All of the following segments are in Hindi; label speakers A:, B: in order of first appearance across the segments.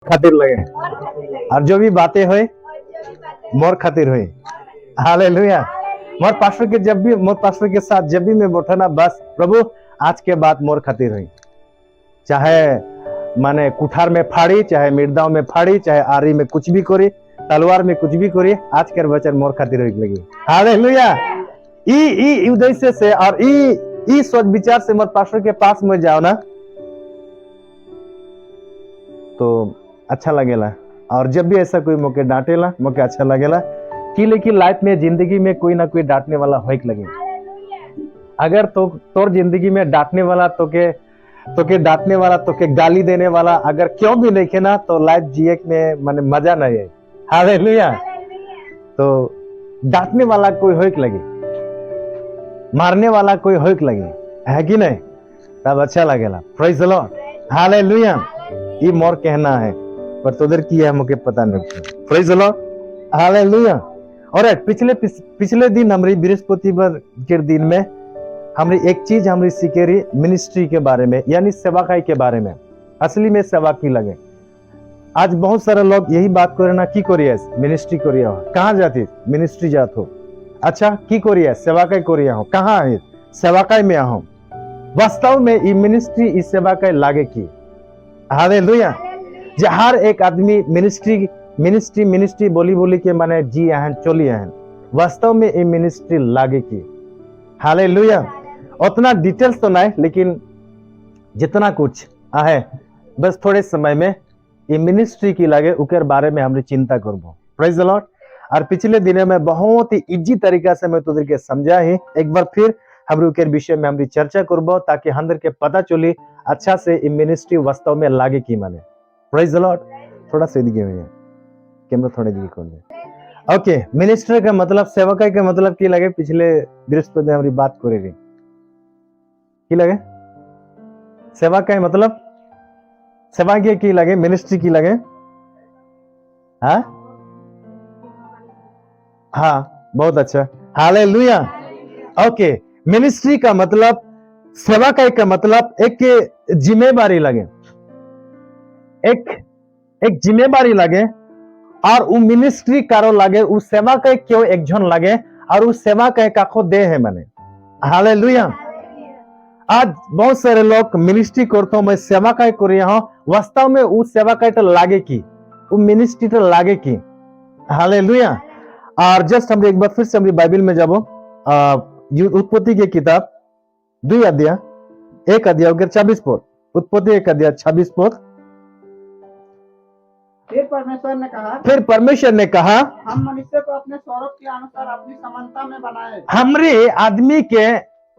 A: खातिर लगे, और जो भी बातें हुए मोर खातिर हुई। हालेलुया। मोर पास्टर के साथ जब भी मैं बैठा ना, बस प्रभु आज के बाद मोर खातिर हुई, चाहे माने कुठार में फाड़ी, चाहे मिर्दाओं में फाड़ी, चाहे आरी में कुछ भी करी, तलवार में कुछ भी करी, आज के वचन मोर खातिर हुई लगी। हालेलुया। ई उद्देश्य से और ई सोच विचार से मोर पास्टर के पास में जाओ ना तो अच्छा लगेला, और जब भी ऐसा कोई मौके डांटेला मौके अच्छा लगेला कि लेकिन लाइफ में जिंदगी में कोई ना कोई डांटने वाला होइक लगे। अगर तोर जिंदगी में डांटने वाला तोके डांटने वाला, तोके गाली देने वाला अगर क्यों भी नहीं खे ना, तो लाइफ जिए में माने मजा नहीं है। हालेलुया। तो डांटने वाला कोई होइक लगे, मारने वाला कोई होइक लगे, है कि नहीं, तब अच्छा लगेला। Praise the Lord. हालेलुया। ये मोर कहना है, पर तोदर की है मुझे पता नहीं। Praise the Lord. हालेलुया। और पिछले दिन हमारी बृहस्पतिवार के दिन में हमारी एक चीज हमारी सीखे रही मिनिस्ट्री के बारे में, यानी सेवाकाई के बारे में। असली में सेवा की लगे। आज बहुत सारे लोग यही बात करे ना, की करिए मिनिस्ट्री करिए, कहाँ जाती मिनिस्ट्री जात हो, अच्छा की करिए सेवाकाई करिए हो, कहाँ है सेवाकाई में हो। वास्तव में ये मिनिस्ट्री इस सेवाकाई लागे की। हालेलुया। जे हर एक आदमी मिनिस्ट्री बोली के माने जी आहन चली आहन, वास्तव में ये मिनिस्ट्री लागे की। हालेलुया। उतना डिटेल्स तो नहीं, लेकिन जितना कुछ है बस थोड़े समय में ये मिनिस्ट्री की लागे उकर बारे में हमरी चिंता करबो। Praise the Lord. और पिछले दिनों में बहुत ही इजी तरीका से मैं तुझे समझा ही, एक बार फिर हम उकर विषय में हमारी चर्चा करबो, ताकि हम के पता चली अच्छा से ये मिनिस्ट्री वास्तव में लागे की माने। Praise the Lord. थोड़ा सा दिखे हुए कैमरा थोड़े दिखे खोल दे। ओके, मिनिस्टर का मतलब, सेवकाई का मतलब की लगे, पिछले बृहस्पति में हमारी बात करे रही की लगे सेवकाई मतलब, सेवा की लगे, मिनिस्ट्री की लगे। हाँ बहुत अच्छा। हालेलुया। ओके, मिनिस्ट्री का मतलब, सेवाकाई का मतलब एक जिम्मेदारी लगे, एक जिम्मेदारी लगे, और वो मिनिस्ट्री कारो लगे, वो सेवाकाई क्यों एक जन लगे, और वो सेवाकाई का खो दे है माने। हालेलुया। आज बहुत सारे लोग मिनिस्ट्री करते हो, मैं सेवाकाई कर रहा हूं, वास्तव में वो सेवाकाई तो लागे की, वो मिनिस्ट्री तो लागे की। हालेलुया। और जस्ट हम एक बार फिर से हमारी बाइबल में जाबो, उत्पत्ति की किताब 2 अध्याय 1 अध्याय 26 पद, उत्पत्ति 1 अध्याय 26 पद।
B: फिर परमेश्वर ने कहा हम मनुष्य को अपने स्वरूप के अनुसार अपनी समानता में बनाए।
A: हमरे आदमी के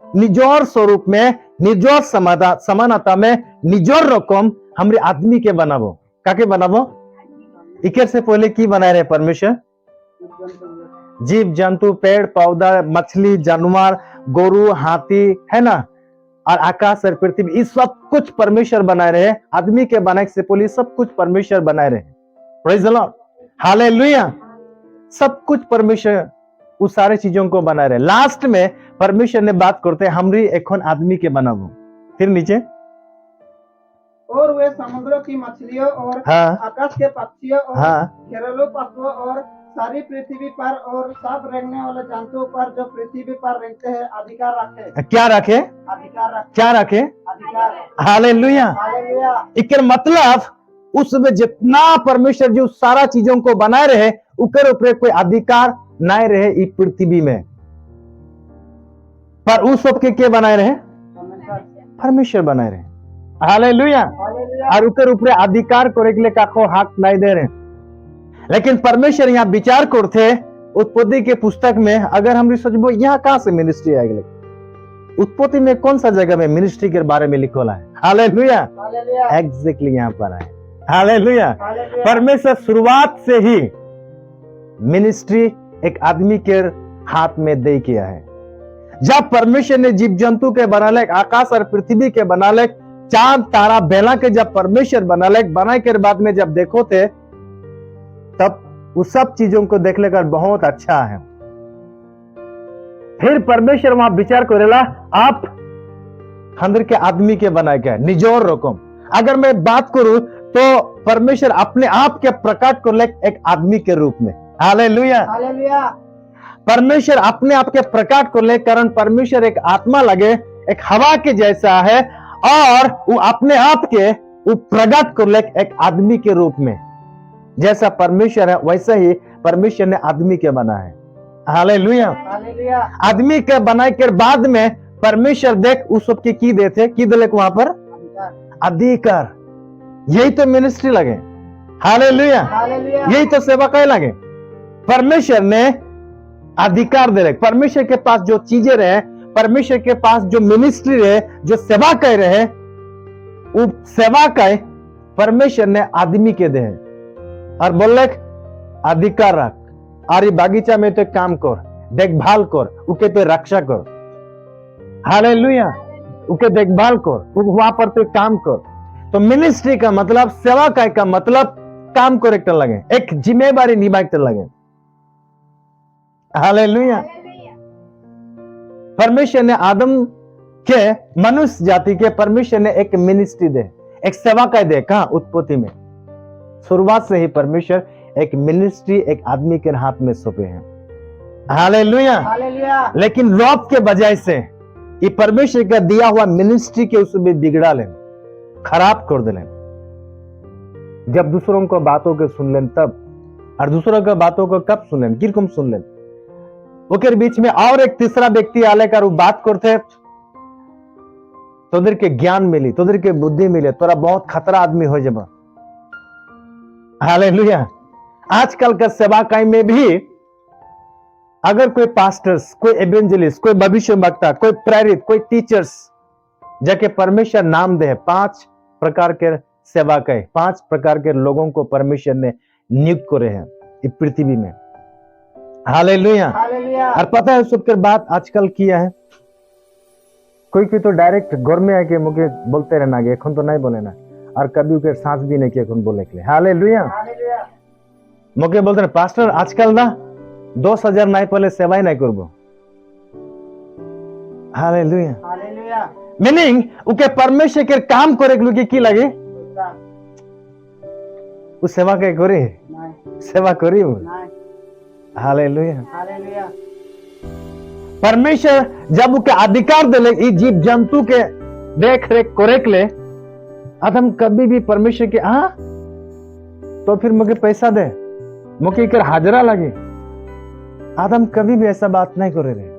A: निजोर स्वरूप में, निजोर समानता में, निजोर रकम हमरे आदमी के बनाबो। काके बनाबो? इकर से पहले की बनाए रहे परमेश्वर? जीव जंतु, पेड़ पौधा, मछली, जानवर, गोरु, हाथी, है ना, और आकाश और पृथ्वी, इस सब कुछ परमेश्वर बनाए रहे। आदमी के बनाए से पहले सब कुछ परमेश्वर बनाए रहे। Praise the Lord. हालेलुया। सब कुछ परमेश्वर उस सारे चीजों को बनाए रहे। लास्ट में परमेश्वर ने बात करते हमरी एखन आदमी के बनाबो। फिर नीचे,
B: और वे समुद्र की मछलियों और आकाश के पक्षियों और घरेलू पशुओं और सारी पृथ्वी पर और सब रेंगने वाले जंतुओं पर जो पृथ्वी पर रेंगते हैं अधिकार रखे।
A: क्या रखे?
B: अधिकार रखे।
A: क्या रखे?
B: अधिकार।
A: हालेलुया।
B: हालेलुया।
A: इकर मतलब उसमें जितना परमेश्वर जो सारा चीजों को बनाए रहे, ऊपर ऊपर कोई अधिकार नहीं रहे इस पृथ्वी में, पर उस सबके के बनाए रहे? परमेश्वर बनाए रहे। हालेलुया। और ऊपर अधिकार करे के लिए काको हक नहीं दे रहे। लेकिन परमेश्वर यहाँ विचार करते उत्पत्ति के पुस्तक में, अगर हम सोचबो यहाँ कहां से मिनिस्ट्री आ गई, उत्पत्ति में कौन सा जगह में मिनिस्ट्री के बारे में लिखा है? हालेलुया। एग्जैक्टली यहाँ पर है। हालेलुया। परमेश्वर शुरुआत से ही मिनिस्ट्री एक आदमी के हाथ में दे किया है। जब परमेश्वर ने जीव जंतु के बनाले, आकाश और पृथ्वी के बनाले, चांद तारा बेला के जब परमेश्वर बनाले, बनाए के बाद में जब देखो थे, तब उस सब चीजों को देख लेकर बहुत अच्छा है। फिर परमेश्वर वहां विचार करेला, आप अंदर के आदमी के बनाए गए निजोर रकम। अगर मैं बात करूं तो परमेश्वर अपने आप के प्रकट को ले एक आदमी के रूप में। हालेलुया।
B: हालेलुया।
A: परमेश्वर अपने आप के प्रकट को ले, कारण परमेश्वर एक आत्मा लगे, एक हवा के जैसा है, और वो अपने आप के वो प्रकट को ले एक आदमी के रूप में। जैसा परमेश्वर है वैसा ही परमेश्वर ने आदमी के बना है। हालेलुया।
B: हालेलुया।
A: आदमी के बनाए के बाद में परमेश्वर देख उस सबके की देते, की दिले वहां पर अधिकार। यही तो मिनिस्ट्री लगे। हालेलुया।
B: हालेलुया।
A: यही तो सेवा कहे लगे। परमेश्वर ने अधिकार दे रहे, परमेश्वर के पास जो चीजें रहे, परमेश्वर के पास जो मिनिस्ट्री रहे, जो सेवा कह रहे, वो सेवा कहे परमेश्वर ने आदमी के दे हैं। और बोले अधिकार रख, और ये बागीचा में तो काम कर, देखभाल कर, उके तो रक्षा कर। हालेलुया। उके देखभाल कर, वहां पर तो काम कर। तो मिनिस्ट्री का मतलब, सेवा का मतलब काम करेक्टर लगे, एक जिम्मेदारी निभाते लगे। हालेलुया। परमेश्वर ने आदम के, मनुष्य जाति के परमेश्वर ने एक मिनिस्ट्री दे, एक सेवा का दे। कहा? उत्पत्ति में। शुरुआत से ही परमेश्वर एक मिनिस्ट्री एक आदमी के हाथ में सौंपे हैं। हालेलुया।
B: हालेलुया।
A: लेकिन लॉट के बजाय से ये परमेश्वर का दिया हुआ मिनिस्ट्री के उसमें बिगड़ा ले, खराब कर दे। जब दूसरों को बातों के सुन लें तब, और दूसरों के बातों को कब सुन लें, किरकम सुन लें, वो बीच में और एक तीसरा व्यक्ति आले कर वो बात करते, तोदर के ज्ञान मिली, तोदर के बुद्धि मिले, तोरा बहुत खतरा आदमी हो जब। हालेलुया। आजकल का सेवा काई में भी अगर कोई पास्टर्स, कोई एवेंजलिस्ट, कोई भविष्य वक्ता, कोई प्रेरित, कोई टीचर्स जाके परमेश्वर नाम दे, 5 प्रकार के सेवा के, 5 प्रकार के लोगों को परमेश्वर ने नियुक्त करे हैं इस पृथ्वी में। हालेलुया।
B: हालेलुया।
A: और पता है सबके बात आजकल किया है, कोई कोई तो डायरेक्ट घर में आके मुझे बोलते रहना गे, एखन तो नहीं बोले ना, और कभी के सांस भी नहीं किया एखन बोले के लिए। हालेलुया।
B: हालेलुया।
A: मुझे बोलते हैं पास्टर आजकल ना 10,000 नहीं पहले सेवाई नहीं करबो। हालेलुया।
B: हालेलुया।
A: मीनिंग उके परमेश्वर के काम करे के लिए की लगे, वो सेवा के करे, सेवा करी वो। हालेलुया।
B: हालेलुया।
A: परमेश्वर जब उके अधिकार दे जीव जंतु के देख रेख करे के ले, हम कभी भी परमेश्वर के तो फिर मुझे पैसा दे, मुझे कर हाजरा लगे, आदम कभी भी ऐसा बात नहीं करे रहे।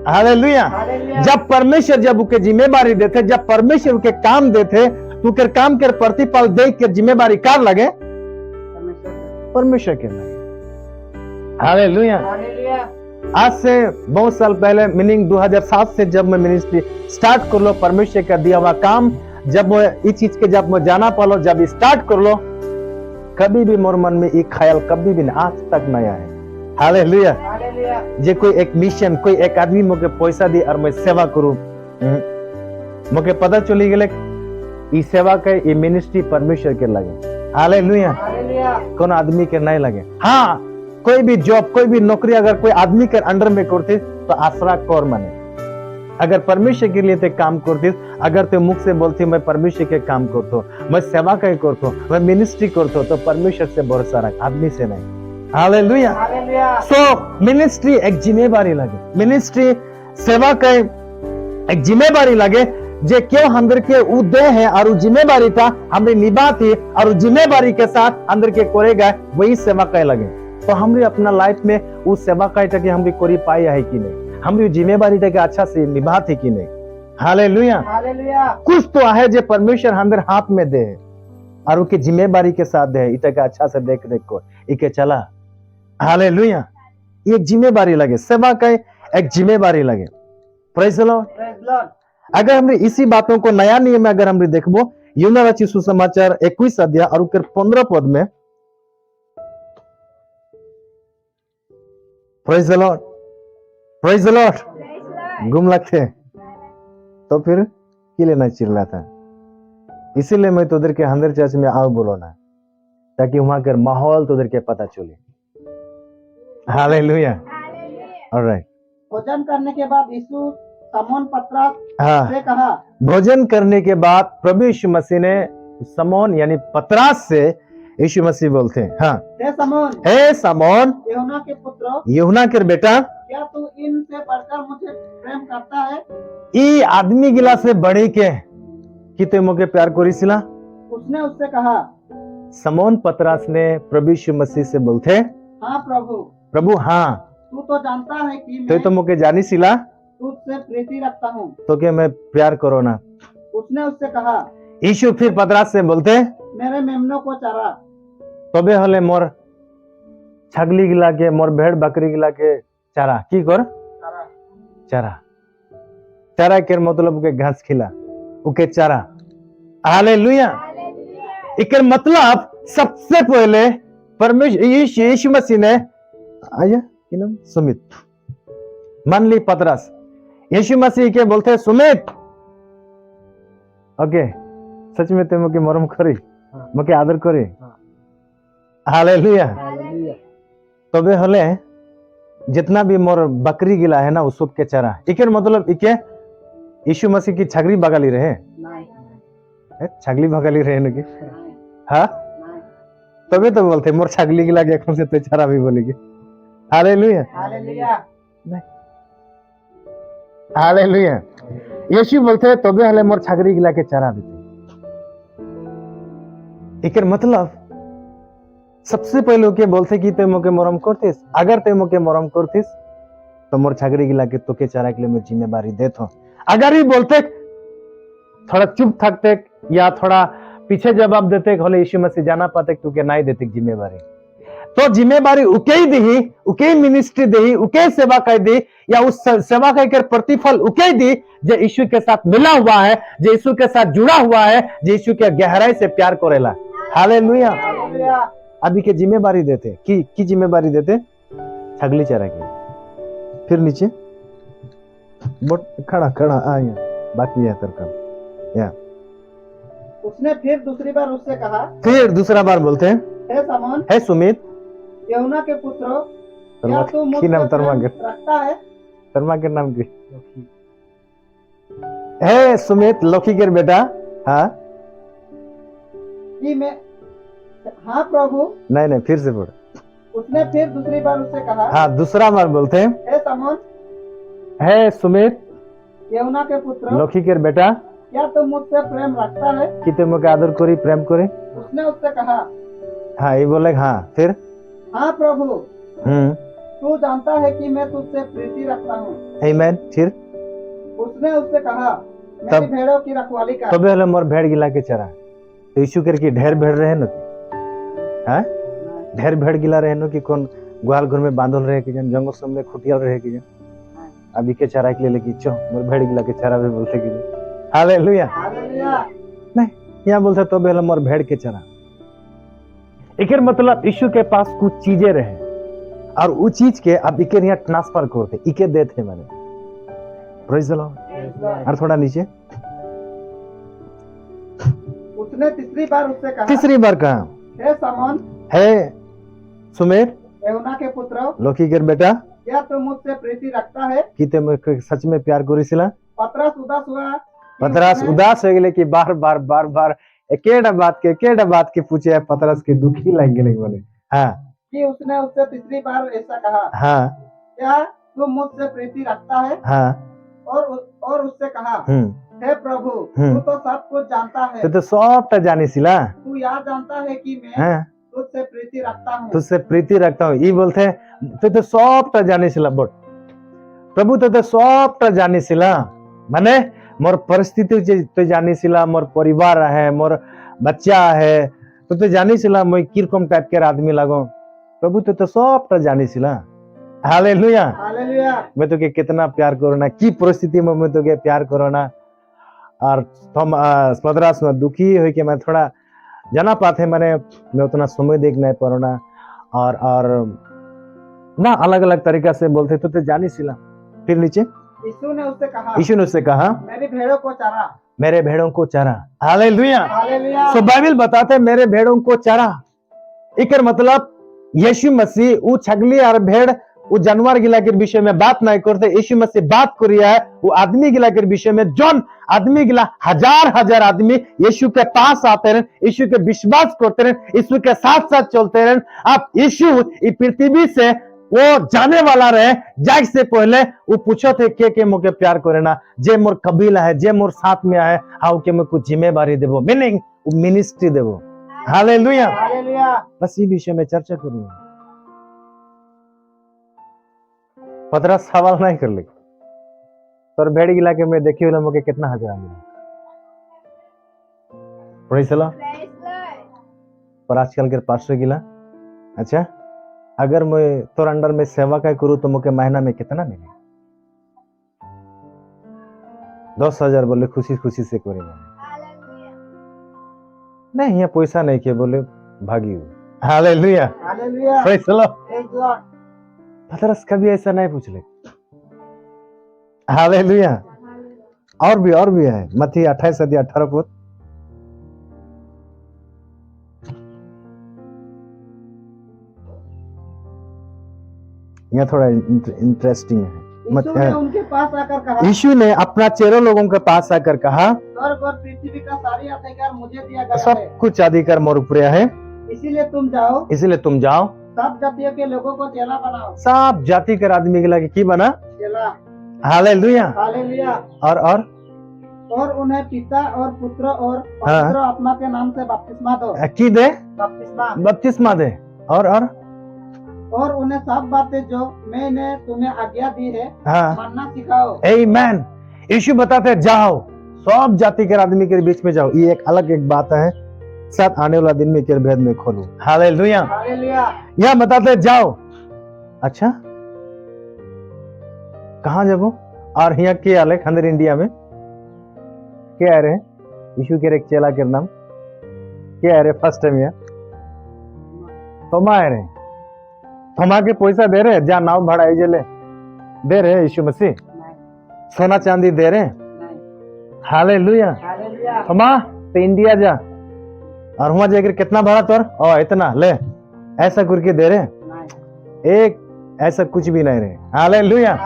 A: हालेलुया। जब परमेश्वर जब उके जिम्मेदारी देते, जब परमेश्वर उके काम देते, तो कर काम कर प्रतिफल देख के जिम्मेदारी कार लगे परमेश्वर के लगे। हालेलुया।
B: हालेलुया।
A: आज से बहुत साल पहले, मीनिंग 2007 से जब मैं मिनिस्ट्री स्टार्ट कर लो, परमेश्वर का दिया हुआ काम जब मैं इस चीज के जब मैं जाना पालो, जब स्टार्ट कर लो, कभी भी मोर मन में एक ख्याल कभी भी आज तक नहीं आया। हालेलुया।
B: हालेलुया।
A: जे कोई एक मिशन, कोई एक आदमी मुझे पैसा दी और मैं सेवा करूं, मुझे पता चली गए ये सेवा के, ये मिनिस्ट्री परमेश्वर के लगे। हालेलुया।
B: हालेलुया।
A: कौन आदमी के नहीं लगे। हाँ, कोई भी जॉब, कोई भी नौकरी अगर कोई आदमी के अंडर में करते तो आसरा कौर माने। अगर परमेश्वर के लिए ते काम करती, अगर ते मुख से बोलती मैं परमेश्वर के काम करता हूँ, मैं सेवा का करता हूँ, मैं मिनिस्ट्री करता हूँ, तो परमेश्वर से भरोसा रख, आदमी से नहीं। हालेलुया।
B: हालेलुया।
A: सो मिनिस्ट्री एक जिम्मेदारी लगे, मिनिस्ट्री सेवा का एक जिम्मेदारी लगे, जे क्यों अंदर के उदय है और जिम्मेदारी था हमने निभाती, और जिम्मेदारी के साथ अंदर के करेगा, वही सेवा का लगे। तो हमने अपना लाइफ में उस सेवा का हमने कोरी पाया है कि नहीं, हमने जिम्मेदारी अच्छा से निभाती कि नहीं। हालेलुया।
B: हालेलुया।
A: कुछ तो है जो परमेश्वर अंदर हाथ में दे और उसकी जिम्मेदारी के साथ दे, इतना अच्छा से देख रेख को इके चला। हालेलुया। ये जिम्मेदारी लगे, सेवा का एक जिम्मेदारी लगे। Praise the Lord.
B: Praise Lord.
A: अगर हमने इसी बातों को नया नियम में अगर हमने देखबो, यूहन्ना रचित सुसमाचार 21 अध्याय और 15 पद में, praise the Lord, praise the Lord, गुम लगते तो फिर की लेना चिल्ला था। इसीलिए मैं तोदर के अंदर चर्च में आओ बोलो ना, ताकि वहां का माहौल तोदर के पता चले। हालेलुया। ऑलराइट।
B: भोजन करने के बाद यीशु समौन पतरस से कहा,
A: भोजन करने के बाद प्रभु यीशु मसीह ने समौन यानी पतरस से यीशु मसीह बोलते हैं, हाँ,
B: हे समौन,
A: हे समौन,
B: यूहन्ना के पुत्र,
A: यूहन्ना के बेटा,
B: क्या तू इनसे बढ़कर मुझे प्रेम करता है?
A: ई आदमी गिला से बढ़ी के कि ते मोके प्यार करिसिला।
B: उसने उससे कहा,
A: समौन पतरस ने प्रभु यीशु मसीह से बोलते,
B: हाँ प्रभु,
A: प्रभु हाँ,
B: तू तो जानता है कि
A: ते
B: मैं
A: तो मोके जानिसिला
B: तुझसे प्रीति रखता हूँ।
A: तो के मैं प्यार करो ना।
B: उसने उससे कहा,
A: यीशु फिर पतरस से बोलते,
B: मेरे मेमनों को चरा।
A: तबे हले मोर छगली गिला के, मोर भेड़ बकरी गिला के चारा की कर,
B: चरा।
A: चारा, चारा के मतलब के घास खिला, उके चारा। हालेलुया। इकर मतलब सबसे पहले परमेश्वर यीशु मसीह ने आया कि नाम सुमित, मान ली पतरस, यीशु मसीह के बोलते सुमित, ओके, सच में ते मुके मरम करे, मुके आदर करे। हालेलुया। तबे हले जितना भी मोर बकरी गिला है ना उस सब के चरा। इकर मतलब इके यीशु मसीह की छगली बगाली रहे, छगली बगाली रहे न की, हाँ, तबे तो बोलते मोर छगली गिला के से तो चरा भी बोलेगी। Hallelujah, hallelujah. यीशु बोलते तबे हले मोर छगली गिला के चरा देते। इकर मतलब सबसे पहले के बोलते कि ते मोके मरम करतीस, अगर ते मोके मरम करतीस तो मोर छगरी गिला के तोके चारा के लिए मैं जिम्मेदारी देता हूं। अगर ही बोलते थोड़ा चुप थकते या थोड़ा पीछे जवाब देते होले यीशु मसीह जाना पाते तुके नहीं देते जिम्मेदारी, तो जिम्मेदारी उके ही दी, उके मिनिस्ट्री दी, उके सेवा कर दी, या उस सेवा कर प्रतिफल उके दी जो यीशु के साथ मिला हुआ है, जो यीशु के साथ जुड़ा हुआ है, जो यीशु के गहराई से प्यार करेला। हालेलुया। अभी के जिम्मेदारी देते की जिम्मेदारी देते छगली चरा की। फिर नीचे बोट खड़ा खड़ा आया बाकी है तरकम या।
B: उसने फिर दूसरी बार उससे कहा,
A: फिर दूसरा बार बोलते हैं,
B: हे समौन,
A: हे सुमित,
B: यूहन्ना के पुत्र, क्या तू मुझसे
A: नाम
B: प्रेम रखता है?
A: तरमा के नाम की, हे सुमित लोकी के बेटा, हाँ
B: कि मैं, हाँ प्रभु।
A: नहीं फिर से बोल।
B: उसने फिर दूसरी बार उससे कहा,
A: हाँ दूसरा बार बोलते हैं,
B: हे समौन,
A: हे सुमित
B: यूहन्ना के पुत्र,
A: लोकी के बेटा,
B: क्या तू मुझसे प्रेम रखता है?
A: कि तुम मुझे आदर करी प्रेम करे?
B: उसने उससे कहा,
A: हाँ ये बोले हाँ। फिर
B: हाँ प्रभु, तू जानता है कि मैं तुझसे प्रीति रखता हूँ।
A: आमीन। फिर
B: उसने उससे कहा, मेरी भेड़ों की रखवाली कर।
A: तबे हले मोर भेड़ गिला के चरा। तो यीशु करके ढेर भेड़ रहे न, हाँ ढेर भेड़ गिला रहे न कि कौन ग्वाल घर में बांधल रहे कि जन जंगल सब में खुटियाल रहे कि जन अभी के चरा के लिए लेके चो मोर भेड़ गिला के चरा भी बोलते कि। हालेलुया। नहीं यहाँ बोलते तो पहले मोर भेड़ के चरा। एकर मतलब यीशु के पास कुछ चीजें रहे और वो चीज के अब इके यहाँ ट्रांसफर करते इके देते मैंने। Praise the Lord. और थोड़ा नीचे
B: उसने तीसरी बार उससे कहा,
A: तीसरी बार कहा,
B: हे समौन,
A: हे सुमेर,
B: यूहन्ना के पुत्र,
A: लोकी के बेटा,
B: क्या तू मुझसे प्रीति रखता है?
A: कि ते मुझे सच में प्यार करिसिला?
B: पतरस उदास हुआ।
A: पतरस उदास हो गए कि बार बार एकेडा बात के पूछे है। पतरस के दुखी लग गए बोले। हाँ
B: कि उसने उससे तीसरी बार ऐसा कहा,
A: हाँ
B: क्या तू मुझसे प्रीति रखता है?
A: हाँ
B: और उससे कहा, हे प्रभु, तू तो सब कुछ जानता है,
A: तो सबटा जानिसिला,
B: तू यह जानता है कि मैं तुझसे प्रीति रखता हूँ।
A: तुझसे प्रीति रखता हूँ ये बोलते हैं तो सबटा जानिसिला। बोल प्रभु तो सबटा जानिसिला माने मोर परिस्थिति तो जानिसिला, मोर परिवार है, मोर बच्चा है, तो जानिसिला मैं किरकम टाइप के आदमी लगो। प्रभु तो सबटा जानिसिला। हालेलुया।
B: हालेलुया।
A: मैं तो के कितना प्यार करो ना, की परिस्थिति में मैं तो के प्यार करो ना। और तुम पतरस में दुखी हो के मैं थोड़ा जाना पाते मैंने मैं उतना समय देख नहीं पारो ना। और ना अलग अलग तरीका से बोलते तो जानी सिला। फिर नीचे
B: यीशु ने उससे कहा,
A: मेरी भेड़ों को चरा,
B: मेरे भेड़ों को चरा।
A: हालेलुया। सो बाइबल बताते मेरे भेड़ों को चरा। इकर मतलब यीशु मसीह वो छगली और भेड़ वो जानवर गिला के विषय में बात नहीं करते, यीशु मसीह बात कर रहा है वो आदमी गिला के विषय में। जौन आदमी गिला हजार हजार आदमी यीशु के पास आते रहे, यीशु के विश्वास करते रहे, यीशु के साथ साथ चलते रहे। अब यीशु इस पृथ्वी से वो जाने वाला रहे, जाए से पहले वो पूछो थे के मोके प्यार करे ना, जे मोर कबीला है, जे मोर साथ में आए, हाउ के मैं कुछ जिम्मेवारी देवो, मीनिंग मिनिस्ट्री देवो। Hallelujah,
B: hallelujah.
A: बस ये विषय में चर्चा करूंगा। पतरा सवाल नहीं कर ले तो भेड़ गिला के मैं देखी वाला मोके कितना हजार मिला पर आजकल के 500 गिला। अच्छा, अगर मैं तोर अंडर में सेवा का करूँ तो मुझे महीना में कितना मिले? 10,000 बोले खुशी खुशी से करेगा। नहीं यहाँ पैसा नहीं के बोले भागी हो। Hallelujah,
B: hallelujah,
A: praise the Lord.
B: Praise Lord.
A: पतरस कभी ऐसा नहीं पूछ ले। हालेलुया। और भी है, मत्ती 28:18 पर यह थोड़ा इंटरेस्टिंग है।
B: यीशु ने उनके पास आकर कहा,
A: यीशु ने अपना चेहरे लोगों के पास आकर कहा,
B: स्वर्ग और पृथ्वी का सारी अधिकार मुझे दिया गया है,
A: सब कुछ अधिकार मोर ऊपर है,
B: इसीलिए तुम जाओ, सब जातियों के लोगों को चेला बनाओ।
A: सब जाति के आदमी के लगे की बना?
B: चेला।
A: Hallelujah,
B: hallelujah. और उन्हें पिता और पुत्र और पवित्र आत्मा के नाम से बपतिस्मा दो।
A: की दे?
B: बपतिस्मा
A: दे। और
B: उन्हें सब बातें जो मैंने तुम्हें आज्ञा दी है मानना सिखाओ।
A: आमीन। यीशु बताते जाओ, सब जाति के आदमी के बीच में जाओ। ये एक अलग एक बात है, साथ आने वाला दिन में के भेद में खोलो। Hallelujah, hallelujah. यह बताते जाओ। अच्छा, कहाँ जाबो? और यहाँ के अलग अंदर इंडिया में क्या है रे? यीशु के एक चेला के नाम क्या है रे? फर्स्ट टाइम यहाँ थोमा है रे। थोमा के पैसा दे रहे जा नाव भाड़ा ले दे रहे यीशु मसीह? सोना चांदी दे रहे? हालेलुया। थोमा तो इंडिया जा और वहां जाकर कितना भाड़ा तोर? ओ इतना ले, ऐसा करके दे रहे? एक ऐसा कुछ भी नहीं रहे। Hallelujah,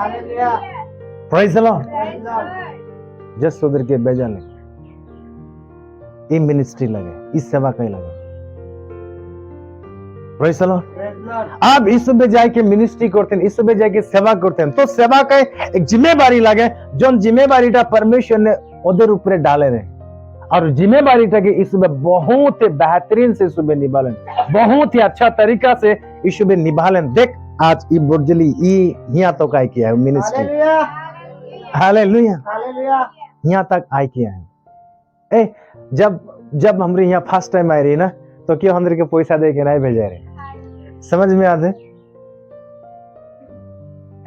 A: praise the Lord. Just उधर के बेजा ले ये मिनिस्ट्री लगे, इस सेवा का ही लगे। Praise the Lord. आप इस सुबह जाके मिनिस्ट्री करते हैं, इस सुबह जाके सेवा करते हैं, तो सेवा का एक जिम्मेवारी लगे, जो जिम्मेवारी परमेश्वर ने उधर ऊपर डाले रहे, और जिम्मेवारी था कि इस सुबह बहुत ही बेहतरीन से सुबह निभालें, बहुत ही अच्छा तरीका से इस सुबह निभालें। देख आज ये बुर्जली यहाँ तो काय किया है मिनिस्ट्री। Hallelujah, hallelujah. यहाँ तक आय किया है। ए जब हमरे यहाँ फर्स्ट टाइम आए रही ना, तो क्यों हमरे के पैसा दे के नहीं भेजे रहे? समझ में आते?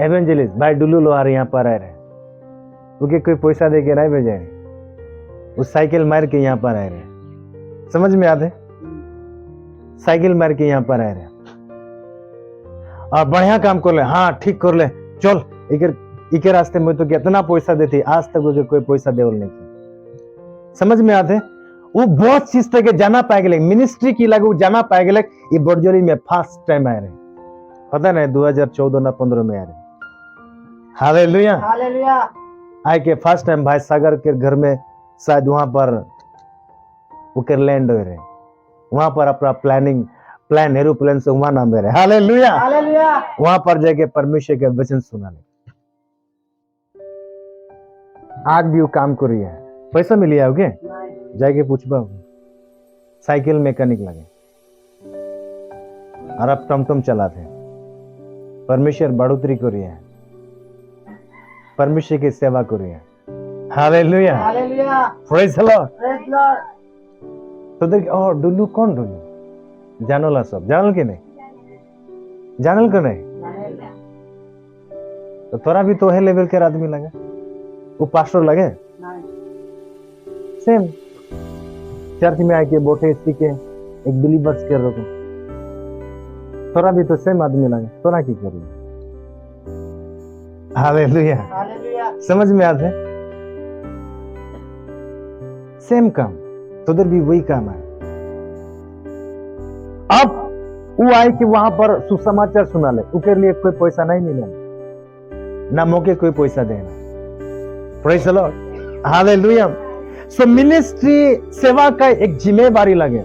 A: एवेंजलिस्ट भाई डुल्लू लोहार यहाँ पर आए रहे, उनके कोई पैसा दे के नहीं भेजे रहे, उस साइकिल मार के यहाँ पर आए रहे। समझ में आते? साइकिल मार के यहाँ पर आए रहे और बढ़िया काम कर ले। हाँ ठीक कर ले, चल इके रास्ते में तो कितना पैसा देती, आज तक उसे कोई पैसा देवल नहीं की। समझ में आते? वो बहुत चीज तक जाना पाए गए, मिनिस्ट्री की लगे जाना पाए गए। ये बर्जोली में फर्स्ट टाइम आए रहे, पता नहीं 2014 ना 15 में आए रहे। Hallelujah, hallelujah. आए के फर्स्ट टाइम भाई सागर के घर में, शायद वहां पर उकर लैंड हो रहे, वहां पर अपना प्लान एरोप्लेन से वहां नाम दे रहे। Hallelujah, hallelujah. वहां पर जाके परमेश्वर के वचन सुना ले। आज भी वो काम कर रही है, पैसा मिली आओगे जाके पूछबा। साइकिल मैकेनिक लगे और अब टमटम चलाते। परमेश्वर बढ़ोतरी कर रही है, परमेश्वर की सेवा कर रही है। Hallelujah, hallelujah. Praise the Lord, praise the Lord. तो देख और डुल्लू कौन? डुल्लू जानोला सब जानल के नहीं? जानल के नहीं? तो थोड़ा भी तो है लेवल के आदमी लगे, वो पास्टर लगे सेम चर्च में आके बोटे सीखे एक बिलीवर्स कर रखो, थोड़ा भी तो सेम आदमी लगे, थोड़ा की करिए। Hallelujah, hallelujah. समझ में आते? सेम काम, तो उधर भी वही काम है। अब वो आए कि वहां पर सुसमाचार सुना ले, उसके लिए कोई पैसा नहीं मिले ना मौके कोई पैसा देना। Praise the Lord, hallelujah. So ministry सेवा का एक जिम्मेवारी लगे,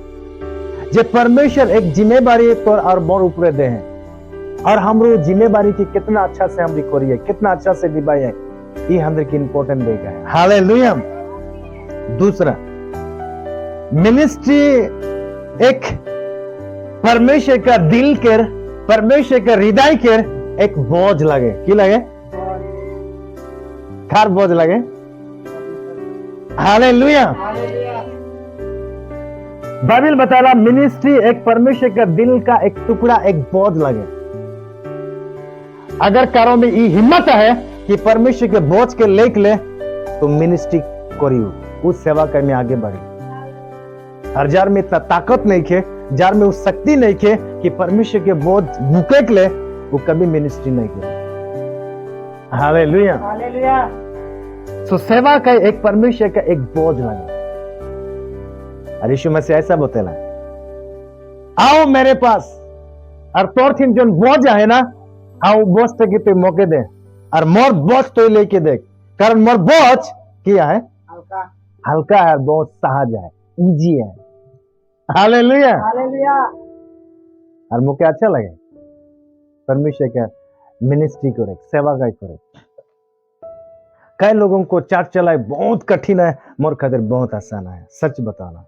A: जे परमेश्वर एक जिम्मेवारी तौर और मोर ऊपर दे हैं, और हमरो जिम्मेवारी की कितना अच्छा से हम करिए, कितना अच्छा से निभाए, ये हमरे की इंपॉर्टेंट देगा है। हालेलुया। दूसरा, मिनिस्ट्री एक परमेश्वर का दिल के, परमेश्वर का हृदय के एक बोझ लगे। की लगे? खार बोझ लगे। हालेलुया। बाइबल बता रहा मिनिस्ट्री एक परमेश्वर का दिल का एक टुकड़ा, एक बोझ लगे। अगर कारो में ये हिम्मत है कि परमेश्वर के बोझ के लेके ले, तो मिनिस्ट्री करियो, उस सेवा करने आगे बढ़ी। और जार में इतना ताकत नहीं खे, जार में उस शक्ति नहीं खे कि परमेश्वर के बोझ भूखे के ले, वो कभी मिनिस्ट्री नहीं करे। Hallelujah, hallelujah. सो सेवा का एक परमेश्वर का एक बोझ लगे। और यीशु मसीह ऐसा बतेला, आओ मेरे पास और तोर थिन जो बोझ है ना, हाँ बोझ तक तो मौके दे, और मोर बोझ तो लेके देख, कारण मोर बोझ क्या है? हल्का, हल्का है, बहुत सहज है, इजी है। Hallelujah, hallelujah. और मुझे अच्छा लगे परमेश्वर का मिनिस्ट्री करे, सेवा का करे। कई लोगों को चार्ज चलाए बहुत कठिन है, मोर खातिर बहुत आसान है। सच बताना,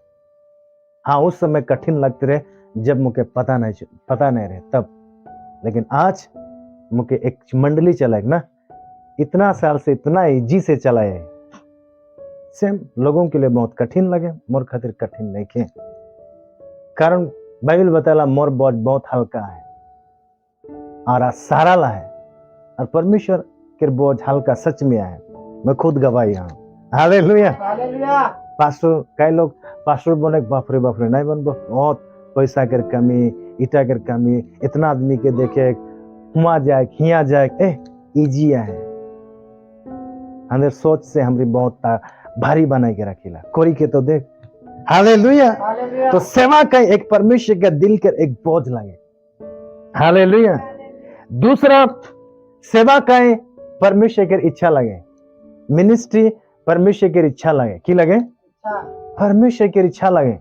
A: हाँ उस समय कठिन लगते रहे जब मुझे पता नहीं रहे तब, लेकिन आज मुझे एक मंडली चलाए ना, इतना साल से इतना इजी से चलाए, सेम लोगों के लिए बहुत कठिन लगे, मोर खातिर कठिन नहीं के, कारण बाइबल बताला मोर बोझ बहुत हल्का है और सरल है, और परमेश्वर के बोझ हल्का सच में है। मैं खुद गवाही हूँ। Hallelujah, hallelujah. पास्टर, कई लोग पास्टर बने, बापरे बापरे नहीं बनबो, बहुत पैसा कर कमी, ईटा कर कमी, इतना आदमी के देखे हुआ जाए खिया जाए, इजी है। हमारे सोच से हमारी बहुत भारी बनाई के रखीला, कोरी के तो देख। Hallelujah, hallelujah. तो सेवा का एक परमेश्वर का दिल के एक बोझ लगे। हालेलुया। दूसरा, सेवा का परमेश्वर की इच्छा लगे, मिनिस्ट्री परमेश्वर की इच्छा लगे। की लगे? परमेश्वर की इच्छा लगे।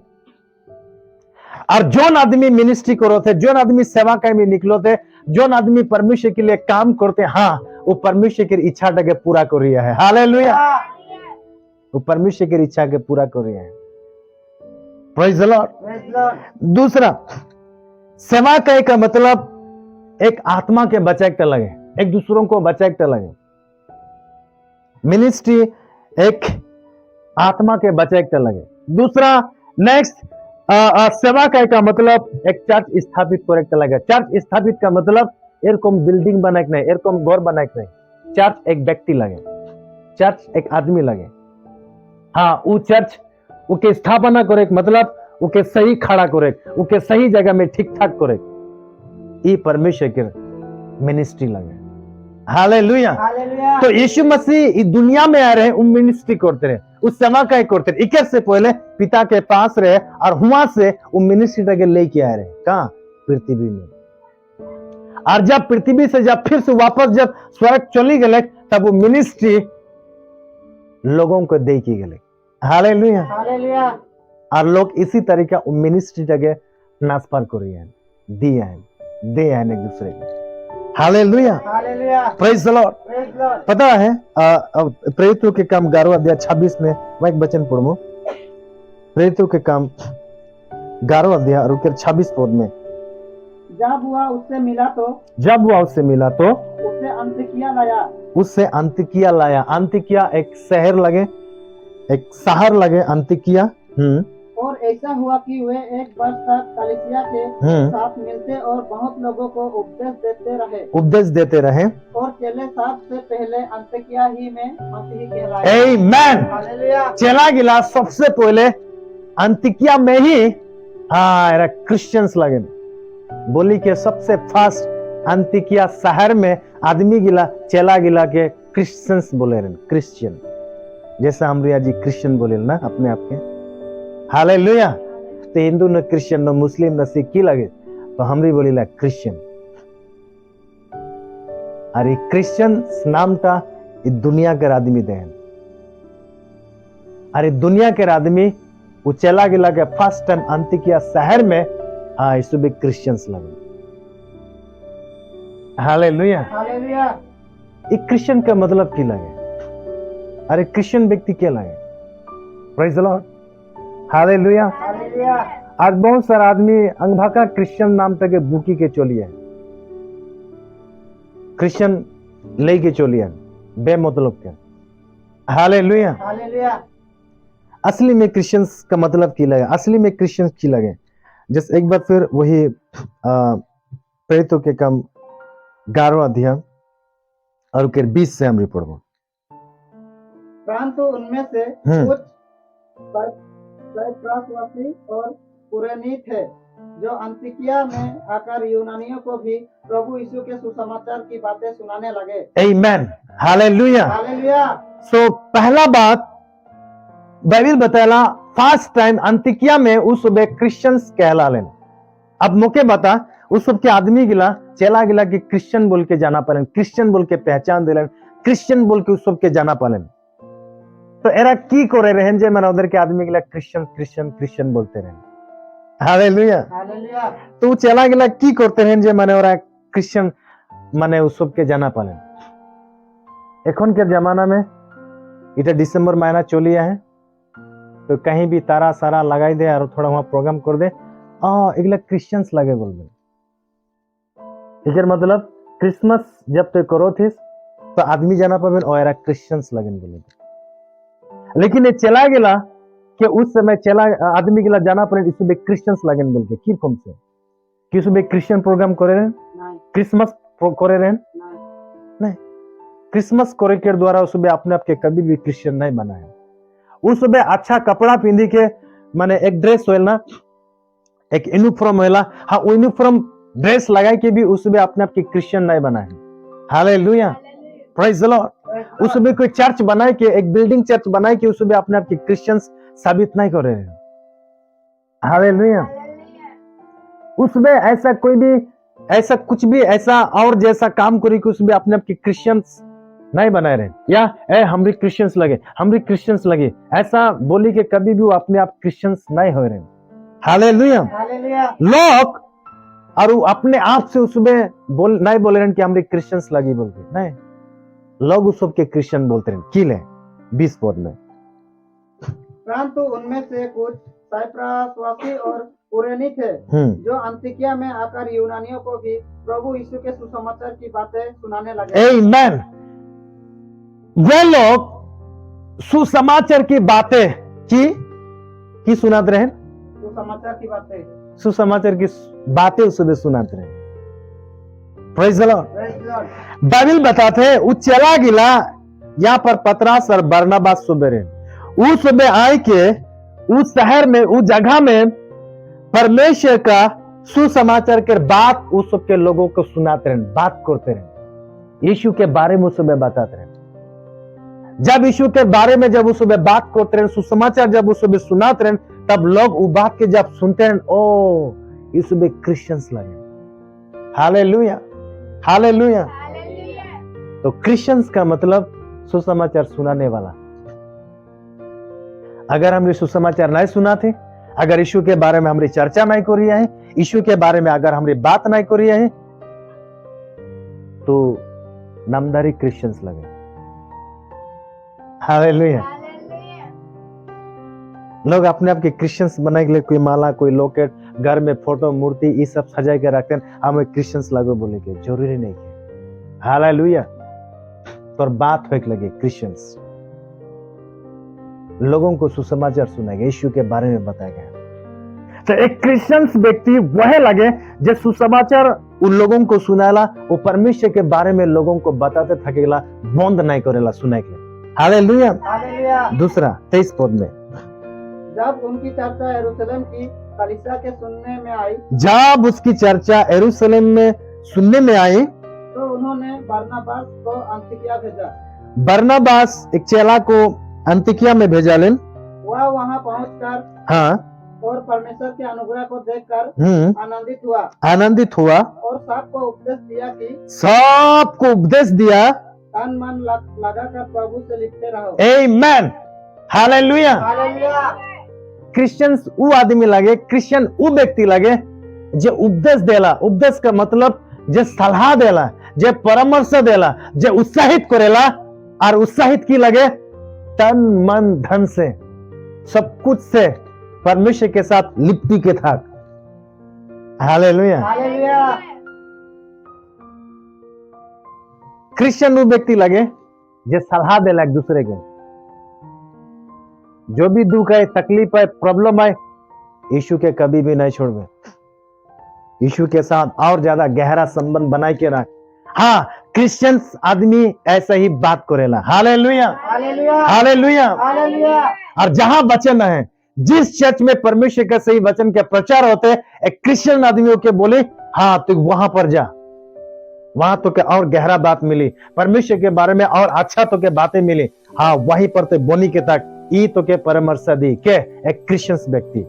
A: और जो आदमी मिनिस्ट्री करो थे, जो आदमी सेवा का में निकलो थे, जो आदमी परमेश्वर के लिए काम करते, हाँ वो परमेश्वर की इच्छा के पूरा कर रहा है। हालेलुया, वो परमेश्वर की इच्छा के पूरा कर रहा है। Praise the Lord. दूसरा, सेवा का मतलब एक आत्मा के बचाए के लगे, एक दूसरों को बचाए के लगे। मिनिस्ट्री एक आत्मा के बचाए के लगे। दूसरा, नेक्स्ट, सेवा का मतलब एक चर्च स्थापित करे के लगे। चर्च स्थापित का मतलब एरकम बिल्डिंग बनाए नहीं, एरकम घर बनाए नहीं। चर्च एक व्यक्ति लगे, चर्च एक आदमी लगे। हाँ वो चर्च उके स्थापना करे, मतलब उके सही खड़ा करे, उके सही जगह में ठीक ठाक करे, ये परमेश्वर के मिनिस्ट्री लगे। Hallelujah, hallelujah. तो यीशु मसीह इस दुनिया में आ रहे, वो मिनिस्ट्री करते रहे, उस सेवा का करते रहे। इक्कीस से पहले पिता के पास रहे, और वहां से वो मिनिस्ट्री तक लेके आ रहे। कहां? पृथ्वी में। और जब पृथ्वी से जब फिर से वापस जब स्वर्ग चली गए, तब वो मिनिस्ट्री लोगों को दे की गए। Hallelujah, hallelujah. और लोग इसी तरीके मिनिस्ट्री जगह ट्रांसफर कर रहे हैं, दिए हैं, दे हैं एक दूसरे को। Hallelujah, hallelujah. Praise the Lord, praise the Lord. पता है प्रेरितों के काम 11 अध्याय 26 में मैं एक वचन पढ़ूं। प्रेरितों के काम 11 अध्याय और 26 पद में,
B: जब वह उससे मिला तो
A: उसे अंतिकिया लाया। अंतिकिया एक शहर लगे, एक शहर लगे अंतिकिया।
B: और ऐसा हुआ कि वे एक वर्ष तक कलीसिया के साथ मिलते और बहुत लोगों को उपदेश देते रहे। और चेले सबसे पहले अंतिकिया ही में मसीही कहलाए।
A: आमीन, हालेलुया। चला गिला सबसे पहले अंतिकिया में ही हाँ क्रिश्चियंस लगे। बोली के सबसे फर्स्ट अंतिकिया शहर में आदमी गिला, चला गिला के क्रिश्चियंस बोले रहे, क्रिश्चियन, जैसा हम रिया जी क्रिश्चियन बोले ना अपने आप के। हालेलुया। तो हिंदू न क्रिश्चियन न मुस्लिम न सिख की लगे, तो हम भी बोलीला क्रिश्चियन। अरे क्रिश्चियन नाम का दुनिया के आदमी देन। अरे दुनिया के आदमी वो चला गिला के फर्स्ट टाइम अंतिकिया शहर में इस भी क्रिश्चियंस लगे। हालेलुया।
B: हालेलुया।
A: एक क्रिश्चियन का मतलब क्या लगे? अरे क्रिश्चियन व्यक्ति क्या लगे? Praise the Lord. Hallelujah.
B: Hallelujah.
A: आज बहुत सारा आदमी अंगभाका क्रिश्चियन नाम तक बुकी के चोलिए क्रिश्चियन ले के चोलिए बेमतलब के। हालेलुया।
B: हालेलुया।
A: असली में क्रिश्चियंस का मतलब की लगे? असली में क्रिश्चियंस की लगे? जैसे एक बार फिर वही प्रेरितों के काम 11वां अध्याय और 20 से हम रिपोर्ट में।
B: परंतु उनमें से कुछ साइप्रसवासी और कुरेनी थे जो अंतिकिया में आकर यूनानियों को भी प्रभु यीशु के सुसमाचार की बातें सुनाने लगे।
A: आमीन। हालेलुया।
B: हालेलुया।
A: सो पहला बात बाइबल बताला फर्स्ट टाइम अंतिकिया में उस सुबह क्रिश्चियंस कहला लेन। अब मौके बता उस सब के आदमी गिला चला गिला कि क्रिश्चियन बोल के जाना पालन, क्रिश्चियन बोल के पहचान दिलन, क्रिश्चियन बोल के उस सब के जाना पालन। तो एरा की करे रहन जे मन उधर के आदमी गिला क्रिश्चियन क्रिश्चियन क्रिश्चियन बोलते रहन। हालेलुया।
B: हालेलुया।
A: तो चला गिला की करते रहन जे माने ओरा क्रिश्चियन माने उस सब के जाना पालन। एखन के जमाना में इटा दिसंबर महीना चलिया है तो कहीं भी तारा सारा लगाई दे और थोड़ा वहां प्रोग्राम कर दे एगला क्रिश्चियंस लगे बोल दे। इकर मतलब क्रिसमस जब तक करो थे तो आदमी जाना पावे और एरा क्रिश्चियंस लगन बोले। लेकिन ये चला गेला कि उस समय चला आदमी गिला जाना पड़े इसमें क्रिश्चियंस लगन बोल के की कौन से कि उसमें क्रिश्चियन प्रोग्राम करे रहे क्रिसमस करे रहे नहीं क्रिसमस करे के द्वारा उसमें अपने आप के कभी भी क्रिश्चियन नहीं बना है। उसमें अच्छा कपड़ा पिंदी के माने एक ड्रेस होल ना एक यूनिफॉर्म होला हाँ यूनिफॉर्म ड्रेस लगा के भी उसमें अपने आप के क्रिश्चियन नहीं बना है। हालेलुया। Praise the Lord. उसमें कोई चर्च बनाए के एक बिल्डिंग चर्च बनाए के उसमें अपने आप के क्रिश्चियंस साबित नहीं कर रहे हैं। हालेलुया। उसमें ऐसा कोई भी ऐसा कुछ भी ऐसा और जैसा काम करे कि उसमें अपने आप के क्रिश्चियंस नहीं बनाए रहे या हमरी क्रिश्चियंस लगे ऐसा बोली के कभी भी वो अपने आप क्रिश्चियंस नहीं हो रहे। हालेलुया।
B: हालेलुया।
A: लोग और अपने आप से उसमें नहीं बोले रहे कि हमरी क्रिश्चियंस लगी बोल के नहीं लोग उस सब के क्रिश्चियन बोलते रहे किले 20 पद में।
B: परंतु उनमें से कुछ साइप्रसवासी और कुरेनी थे जो अंतिकिया में आकर यूनानियों को भी प्रभु यीशु के सुसमाचार की बातें सुनाने लगे।
A: आमीन। वे लोग सुसमाचार की बातें की सुनाते रहे। सुसमाचार की बातें उसमें सुनाते रहे। Praise the Lord. बाइबल बताते हैं वो चला गिला यहाँ पर पतरस और बरनबास सुबह उस सुबह आए के उस शहर में उस जगह में परमेश्वर का सुसमाचार के बात उस सबके लोगों को सुनाते रहे बात करते रहे यीशु के बारे में उस सुबह बताते रहे। जब यीशु के बारे में जब उस सुबह बात करते रहे सुसमाचार जब उस सुबह सुनाते रहे तब लोग वो बात के जब सुनते हैं ओ इस सुबह क्रिश्चियंस लगे। हालेलुया। हालेलुया। तो क्रिश्चियंस का मतलब सुसमाचार सुनाने वाला। अगर हम सुसमाचार नहीं सुनाते अगर यीशु के बारे में हमारी चर्चा नहीं करी है यीशु के बारे में अगर हमारी बात नहीं करी है तो नामदारी क्रिश्चियंस लगे। हालेलुया। लोग अपने आप के क्रिश्चियंस बनाने के लिए कोई माला कोई लॉकेट घर में फोटो मूर्ति ये सब सजा के रखते हैं हमें क्रिश्चियंस लगो बोले के जरूरी नहीं है। हालेलुया। तो बात हो लगे क्रिश्चियंस लोगों को सुसमाचार सुनाएगा यीशु के बारे में बताएगा। तो एक क्रिश्चियंस व्यक्ति वह लगे जो सुसमाचार उन लोगों को सुनाला वो परमेश्वर के बारे में लोगों को बताते थकेला बंद नहीं करेला सुनाए के। हालेलुया।
B: हालेलुया।
A: दूसरा 23 पद में
B: जब उनकी चर्चा यरूशलेम की कलीसिया के सुनने में आई
A: जब उसकी चर्चा यरूशलेम में सुनने में आई
B: तो उन्होंने बरनबास को अंतिकिया भेजा।
A: बरनबास एक चेला को अंतिकिया में भेजा लेन।
B: वह वहां पहुंचकर
A: हाँ
B: और परमेश्वर के अनुग्रह को देखकर
A: आनंदित हुआ
B: और सबको उपदेश दिया कि
A: सबको उपदेश दिया
B: तन मन लगाकर प्रभु से लिपटे रहो।
A: आमेन, हालेलुया।
B: हालेलुया।
A: क्रिश्चियंस वो आदमी लगे, क्रिश्चियन वो व्यक्ति लगे जो उपदेश देला। उपदेश का मतलब जो सलाह देला, जो परामर्श देला, जो उत्साहित करेला। और उत्साहित की लगे तन मन धन से, सब कुछ से परमेश्वर के साथ लिपटी के था। Hallelujah,
B: hallelujah.
A: क्रिश्चियन वो व्यक्ति लगे जो सलाह देला एक दूसरे के। जो भी दुख है, तकलीफ है, प्रॉब्लम है, यीशु के कभी भी नहीं छोड़वे। यीशु के साथ और ज्यादा गहरा संबंध बनाए के रख। हाँ, क्रिश्चियंस आदमी ऐसा ही बात करेला। Hallelujah,
B: hallelujah.
A: Hallelujah,
B: hallelujah.
A: और जहां वचन है, जिस चर्च में परमेश्वर का सही वचन के प्रचार होते, एक क्रिश्चियन आदमियों के बोले हाँ तू वहां पर जा, वहां तो के और गहरा बात मिली, परमेश्वर के बारे में और अच्छा तो के बातें मिली। हाँ, वहीं पर तो बोनी के तक ई तो के परामर्श दी के एक क्रिश्चियन व्यक्ति।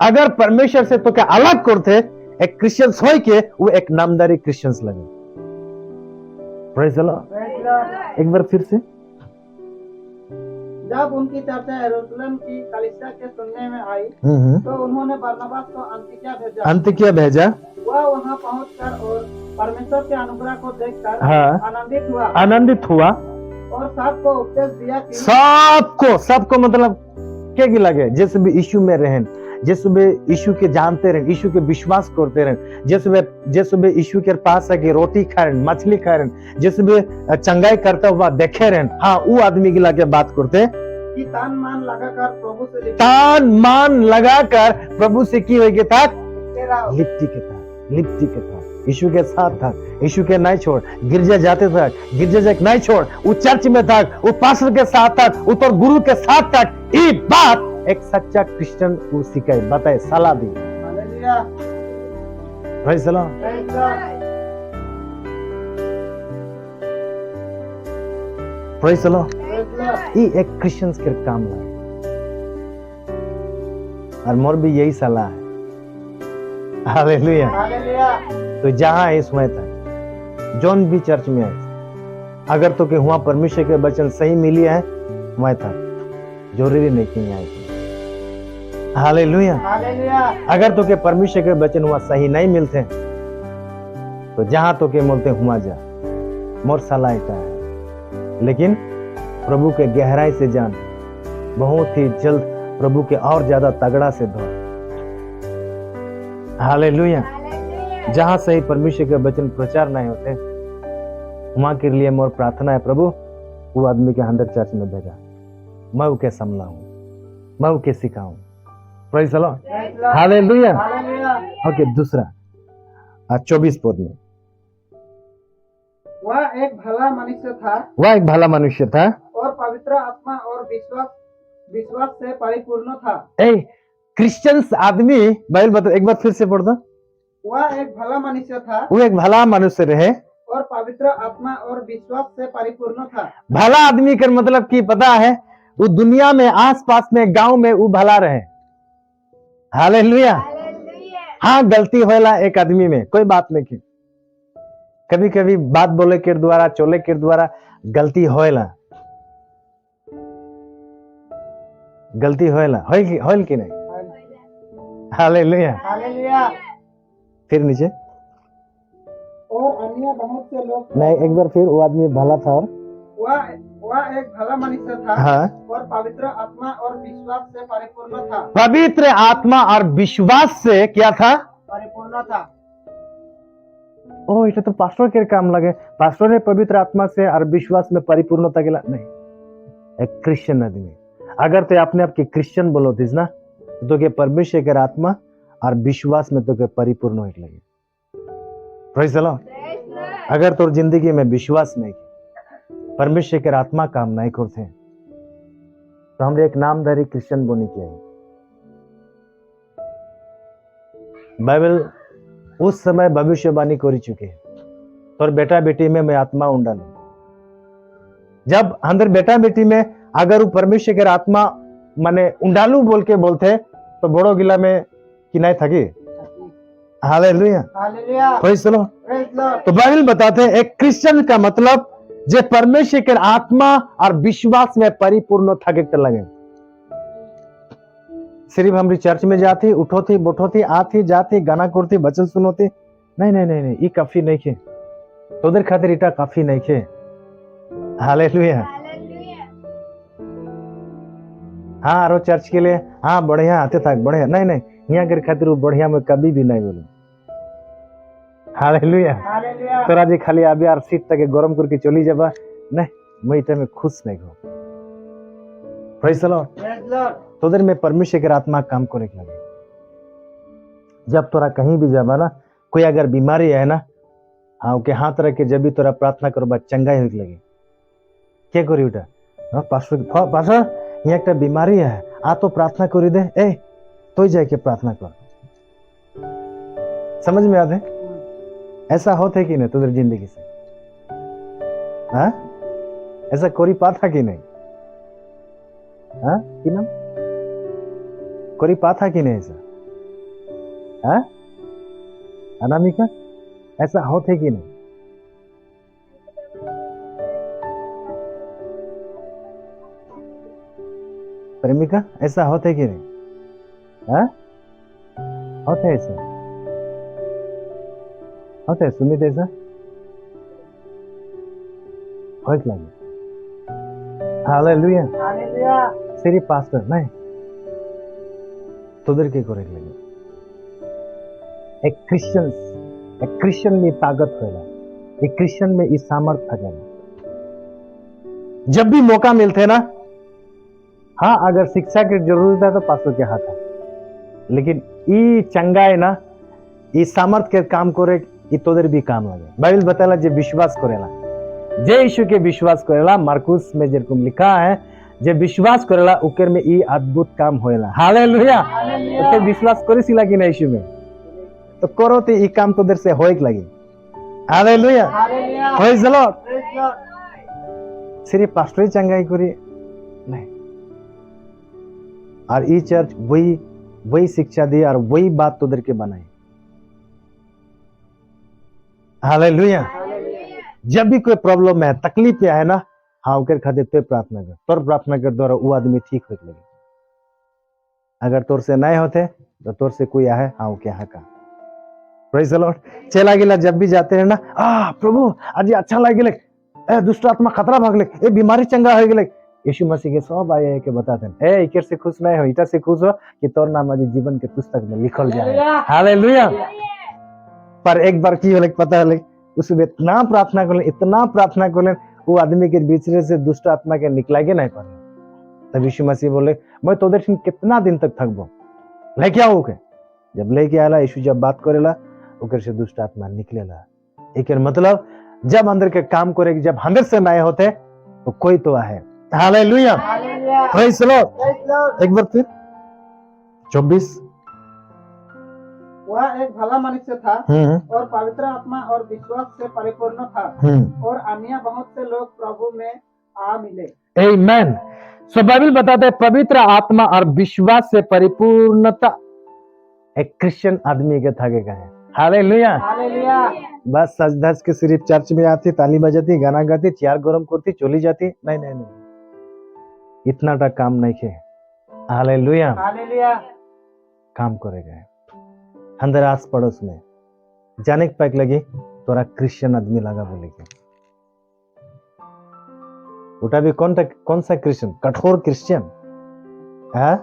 A: अगर परमेश्वर से तो के अलग करते एक क्रिश्चियन हो के, वो एक नामदारी क्रिश्चियंस लगे। Praise the Lord. एक बार फिर से,
B: जब उनकी चर्चा यरूशलेम की कलीसिया के सुनने में आई तो उन्होंने बरनबास को अंतिकिया भेजा। वह वहां पहुंचकर और परमेश्वर के अनुग्रह को देखकर आनंदित हुआ और सबको उपदेश दिया कि सबको मतलब क्या की लगे जैसे भी यीशु में रहें, जैसे भी यीशु के जानते रहें, यीशु के विश्वास करते रहें, जैसे भी यीशु के पास है कि रोटी खा रहे, मछली खा रहे, जैसे भी चंगाई करता हुआ देखे रहें। हाँ, वो आदमी की लगे बात करते कि तान मान लगाकर
A: प्रभु से की होगी था, लिपटी के था, यीशु के साथ था, यीशु के नहीं छोड़, गिरजा जाते था, गिरजा जाके नहीं छोड़, वो चर्च में था, वो पास्टर के साथ था, वो तो गुरु के साथ था। ये बात एक सच्चा क्रिश्चियन को सिखाई, बताए, सलाह दी। Praise the Lord. Praise the Lord. ये एक क्रिश्चियन के काम है और मोर भी यही सलाह है। हालेलुया। तो जहां है समय तक जौन भी चर्च में है, अगर तो के हुआ परमेश्वर के वचन सही मिली है, वहां तक जरूरी नहीं कि आए। हालेलुया। अगर तो के परमेश्वर के वचन हुआ सही नहीं मिलते तो जहां तो के बोलते हुआ जा, मोर सलाह है। लेकिन प्रभु के गहराई से जान, बहुत ही जल्द प्रभु के और ज्यादा तगड़ा से धो। हालेलुया। जहां सही परमेश्वर के वचन प्रचार नहीं होते, वहां के लिए मोर प्रार्थना है, प्रभु वो आदमी के अंदर चर्च में भेजा, मैं उके संभलाऊं, मैं उके सिखाऊं। Praise the Lord. Hallelujah. Okay, दूसरा 24 पद में,
B: वह एक भला मनुष्य था और पवित्र आत्मा और विश्वास से परिपूर्ण था।
A: क्रिश्चियंस आदमी बाइबल बता, एक बार फिर से पढ़ दो।
B: वह एक भला मनुष्य था,
A: वो एक भला मनुष्य रहे
B: और पवित्र आत्मा और विश्वास से परिपूर्ण था।
A: भला आदमी का मतलब की पता है, वो दुनिया में आसपास में गांव में वो भला रहे। हालेलुया। हाँ, गलती होला एक आदमी में, कोई बात नहीं की, कभी कभी बात बोले के द्वारा, चोले के द्वारा गलती होला, गलती होला, होल की नहीं। हालेलुया।
B: हालेलुया।
A: फिर नीचे,
B: और अन्य बहुत से लोग
A: नहीं, एक बार फिर, वो आदमी भला था और
B: वह एक भला मनुष्य था।
A: हाँ,
B: और पवित्र आत्मा और विश्वास से परिपूर्ण था।
A: पवित्र आत्मा और विश्वास से क्या था?
B: परिपूर्ण था।
A: ओ, ये तो पास्टर के काम लगे, पास्टर ने पवित्र आत्मा से और विश्वास में परिपूर्णता के नहीं, एक क्रिश्चियन आदमी, अगर तो अपने आप के क्रिश्चियन बोलो थी ना, तो के परमेश्वर के आत्मा और विश्वास में तो के परिपूर्ण हो लगे। Praise the Lord. अगर तो जिंदगी में विश्वास नहीं, परमेश्वर के आत्मा काम नहीं करते, तो हमने एक नामधारी क्रिश्चियन बोनी किया है। बाइबल उस समय भविष्यवाणी कर चुके हैं, तो बेटा बेटी में मैं आत्मा उंडालू। जब अंदर बेटा बेटी में अगर वो परमेश्वर के आत्मा माने उंडालू बोल के बोलते तो बड़ो गिला में कि नहीं थकी। Hallelujah,
B: hallelujah,
A: praise the Lord.
B: Praise Lord.
A: तो बाइबल बताते हैं एक क्रिश्चियन का मतलब जे परमेश्वर के आत्मा और विश्वास में परिपूर्ण थके लगे। सिर्फ हमारी चर्च में जाती, उठो थी, बैठो थी, आती जाती, गाना करती, वचन सुनोती, नहीं नहीं नहीं नहीं, ये काफी नहीं खे। तो उधर खातिर इटा काफी नहीं खे। हालेलुया। हाँ रो चर्च के लिए हाँ बढ़िया आते था, बढ़िया नहीं नहीं, यहाँ के खातिर वो बढ़िया में कभी भी नहीं बोलूं। हालेलुया।
B: हालेलुया,
A: तोरा जी खाली आबे और सीट तक गरम करके चली जाबा, नहीं मैं इटा में खुश नहीं हो। Praise the Lord.
B: Praise Lord.
A: तो उधर में परमेश्वर के आत्मा काम करे लगे। जब तोरा कहीं भी जाबा ना, कोई अगर बीमारी है ना, हाँ के हाथ रख के जब भी तोरा प्रार्थना करबा चंगाई होके लगे। क्या करी उठा? हाँ पास्टर यहाँ एक बीमारी है, आ तो प्रार्थना करी दे, ए तो जाके प्रार्थना कर। समझ में आते? ऐसा होता है कि नहीं तुझे जिंदगी से? हाँ ऐसा कोरी पाथा कि नहीं? हाँ कि ना कोरी पाथा कि नहीं ऐसा? हाँ अनामिका ऐसा होता है कि नहीं? प्रेमिका ऐसा होता है कि नहीं? हाँ होता है ऐसा? होता है सुमित ऐसा? हो लगे। हालेलुया,
B: हालेलुया,
A: सिर्फ पास्टर नहीं, तुदर के करे लगे। एक क्रिश्चियन में ताकत होगा, एक क्रिश्चियन में इस सामर्थ्य था। जब भी मौका मिलते ना, हाँ अगर शिक्षा की जरूरत है तो पास्टर के हाथ है, लेकिन ई चंगा है ना, ई सामर्थ्य के काम करे ई तोदर भी काम लगे। बाइबल बताला जे विश्वास करेला, जे यीशु के विश्वास करेला, मार्कुस में जेरकम लिखा है, जे विश्वास करेला उकर में ई अद्भुत काम होएला। हालेलुया। तो विश्वास करिसिला कि नहीं यीशु में? तो करो तो ई काम तोदर से होए लगे। Hallelujah,
B: hallelujah,
A: praise the Lord.
B: Praise Lord.
A: सिर्फ पास्टर ही चंगाई करी नहीं, और ई चर्च वही शिक्षा दी और वही बात तोदर के बनाई। हालेलुया। जब भी कोई प्रॉब्लम है, तकलीफ है ना, हाँ उनके खातिर तो प्रार्थना कर, तोर प्रार्थना कर द्वारा वो आदमी ठीक हो लगे। अगर तोर से नहीं होते तो तोर से कोई आहे, हाँ वो क्या का। Praise the Lord. चला गिला जब भी जाते हैं ना, प्रभु आज अच्छा लगे, ए दुष्ट आत्मा खतरा भाग ले, ए बीमारी चंगा हो गए। यीशु मसीह के सब आए है के बताते हैं, ए इकर से खुश नहीं हो, इटा से खुश हो कि तोर नाम आज जीवन के पुस्तक में लिखल जाए। हालेलुया। पर एक बार की होले पता है, उसमें इतना प्रार्थना कर ले, वो आदमी के बीच से दुष्ट आत्मा के निकलागे नहीं पाए। तब यीशु मसीह बोले, मैं तोदर से कितना दिन तक थकबो, लेके आओ के। जब लेके आला, यीशु जब बात करेला, ओकर से दुष्ट आत्मा निकलेला। एक मतलब जब अंदर के काम करे, जब अंदर से नए होते तो कोई तो आहे। Hallelujah, praise the Lord. एक बार फिर 24।
B: वह एक भला मनुष्य था और पवित्र आत्मा और विश्वास से परिपूर्ण था, और अन्य बहुत से लोग प्रभु में आ मिले।
A: आमीन। सो बाइबल बताते हैं पवित्र आत्मा और विश्वास से परिपूर्णता एक क्रिश्चियन आदमी के थकेगा है। Hallelujah,
B: hallelujah.
A: बस सज धज के सिर्फ चर्च में आती, ताली बजाती, गाना गाती, चेयर गरम करती, चली जाती, नहीं नहीं नहीं, इतना तक काम नहीं खे। Hallelujah,
B: hallelujah.
A: काम करेगा अंदर आस पड़ोस में जाने के पैक लगी, तोरा क्रिश्चियन आदमी लगा बोलेगी। उठा भी कौन सा क्रिश्चियन? कठोर क्रिश्चियन है,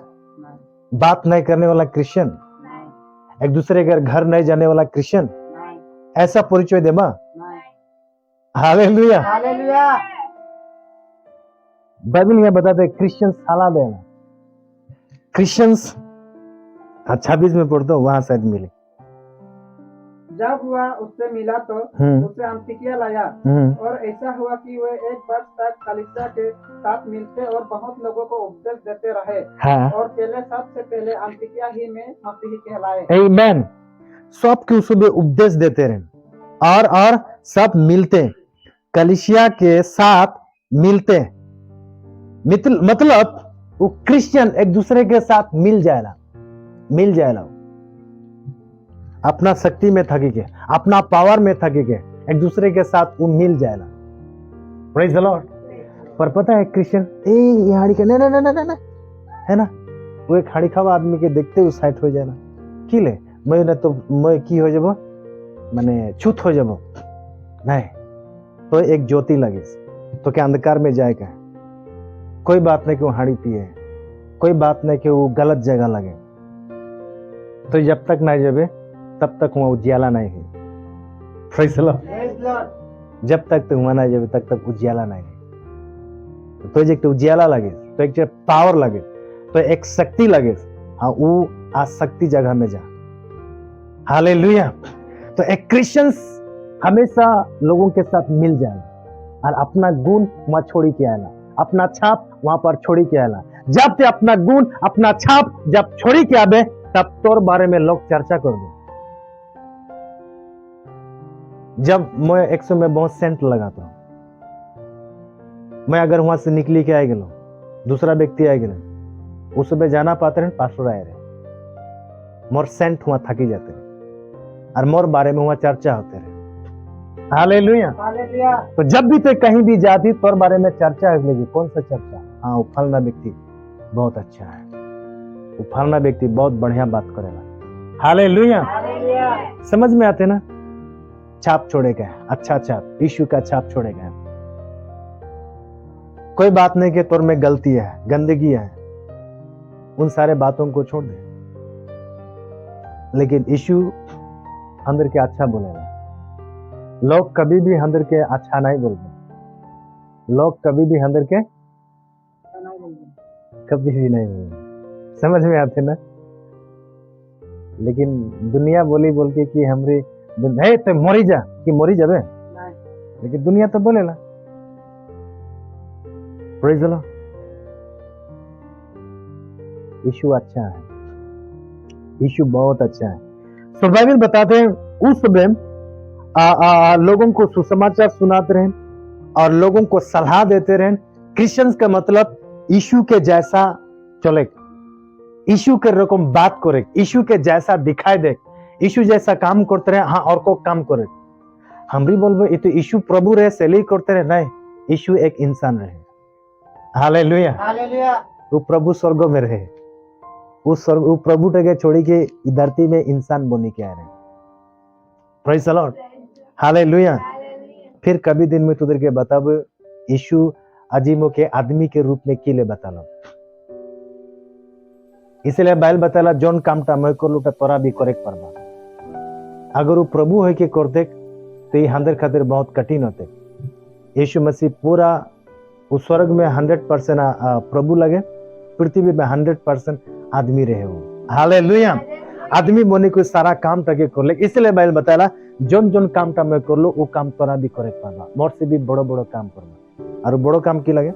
A: बात नहीं करने वाला क्रिश्चियन, एक दूसरे के घर नहीं जाने वाला क्रिश्चियन, ऐसा परिचय दे मां। Hallelujah,
B: hallelujah.
A: बाइबल में बताते क्रिश्चियन साला देना, क्रिश्चियंस 26 में पढ़ता हूँ, वहां शायद मिले।
B: जब हुआ उससे मिला तो उसे अंतिकिया लाया, और ऐसा हुआ कि वे एक वर्ष तक कलीसिया के साथ मिलते और बहुत लोगों को उपदेश देते रहे।
A: हाँ।
B: और पहले सबसे पहले अंतिकिया ही में मसीही कहलाए।
A: आमीन। सबके उसमें उपदेश देते रहे और सब मिलते, कलीसिया के साथ मिलते, मतलब वो क्रिश्चियन एक दूसरे के साथ मिल जाएगा अपना शक्ति में थकी के, अपना पावर में थकी के, एक दूसरे के साथ वो मिल जाएगा। Praise the Lord. पर पता है क्रिश्चियन ये हाड़ी के ना है ना, वो एक हाड़ी खावा आदमी के देखते हुए साइट हो जाएगा किले मैं ना तो मैं की हो जाबो माने छूत हो जाबो नहीं तो एक ज्योति लगे तो क्या अंधकार में जाएगा। कोई बात नहीं कि वो हाड़ी पिए, कोई बात नहीं कि वो गलत जगह लगे, तो जब तक नहीं जाबे तब तक वहां उजियाला नहीं है। Praise the Lord. जब तक तुम वहां नहीं जाबे तब तक उजियाला नहीं है। तो एक उजियाला लगे तो एक पावर लगे तो एक शक्ति लगे, हाँ वो आसक्ति जगह में जा। हालेलुया। तो एक क्रिश्चियंस हमेशा लोगों के साथ मिल जाएगा और अपना गुण वहां छोड़ी के आएगा, अपना छाप वहां पर छोड़ी के आएगा। जब ते अपना गुण अपना छाप जब छोड़ी के आवे तब तोर बारे में लोग चर्चा कर दे। जब मैं एक समय बहुत सेंट लगाता हूं, मैं अगर वहां से निकली के आ गलो दूसरा व्यक्ति आ गए उस समय जाना पाते रहे पास्टर आए रहे मोर सेंट हुआ थकी जाते रहे और मोर बारे में हुआ चर्चा होते रहे। हालेलुया। तो जब भी तो कहीं भी जाती तोर बारे में चर्चा लगी। कौन सा चर्चा? हाँ वो फलना व्यक्ति बहुत अच्छा है, वो फलना व्यक्ति बहुत बढ़िया बात करेगा। हालेलुया। समझ में आते ना? छाप छोड़ेगा, अच्छा छाप, यीशु का छाप छोड़ेगा। कोई बात नहीं कि तोर में गलती है, गंदगी है, उन सारे बातों को छोड़ दे, लेकिन यीशु अंदर के अच्छा बोलेगा। लोग कभी भी अंदर के अच्छा नहीं बोलते, लोग कभी भी अंदर के कभी भी नहीं बोलते। समझ में आते ना? लेकिन दुनिया बोली बोल के कि हमरे है तो मरी जा कि मरी जाबे, लेकिन दुनिया तो बोलेला। Praise the Lord. यीशु अच्छा है, यीशु बहुत अच्छा है। तो बाइबल बताते हैं उस समय लोगों को सुसमाचार सुनाते रहे और लोगों को सलाह देते रहे। क्रिश्चियंस का मतलब यीशु के जैसा चले, यीशु के रकम बात करे, यीशु के जैसा दिखाई दे, यीशु जैसा काम करते रहे। हाँ और को काम करे हम भी बोलबो ये तो यीशु प्रभु रहे सेली करते रहे, नहीं, यीशु एक इंसान रहे। हालेलुया। हालेलुया। वो प्रभु स्वर्ग में रहे, वो प्रभु टके छोड़ी के धरती में इंसान बनी के आ रहे। Praise the Lord. हालेलुया। फिर कभी दिन में तुदर के बताबो यीशु अजीमो के आदमी के रूप में किले बतालो। इसलिए बाइबल बताला जोन कामटा मैं कर लूटा तोरा भी करे परबा। अगर वो प्रभु है के कर दे तो ये हंदर खातिर बहुत कठिन होते। यीशु मसीह पूरा उस स्वर्ग में 100% प्रभु लगे, पृथ्वी में 100% आदमी रहे हो। हालेलुया। आदमी बोने को सारा काम तके कर ले। इसलिए बाइबल बताला जोन जोन कामटा मैं कर लो वो काम तोरा भी करे परबा। मोर से भी बड़ो बड़ो काम करबा। और बड़ो काम की लगे?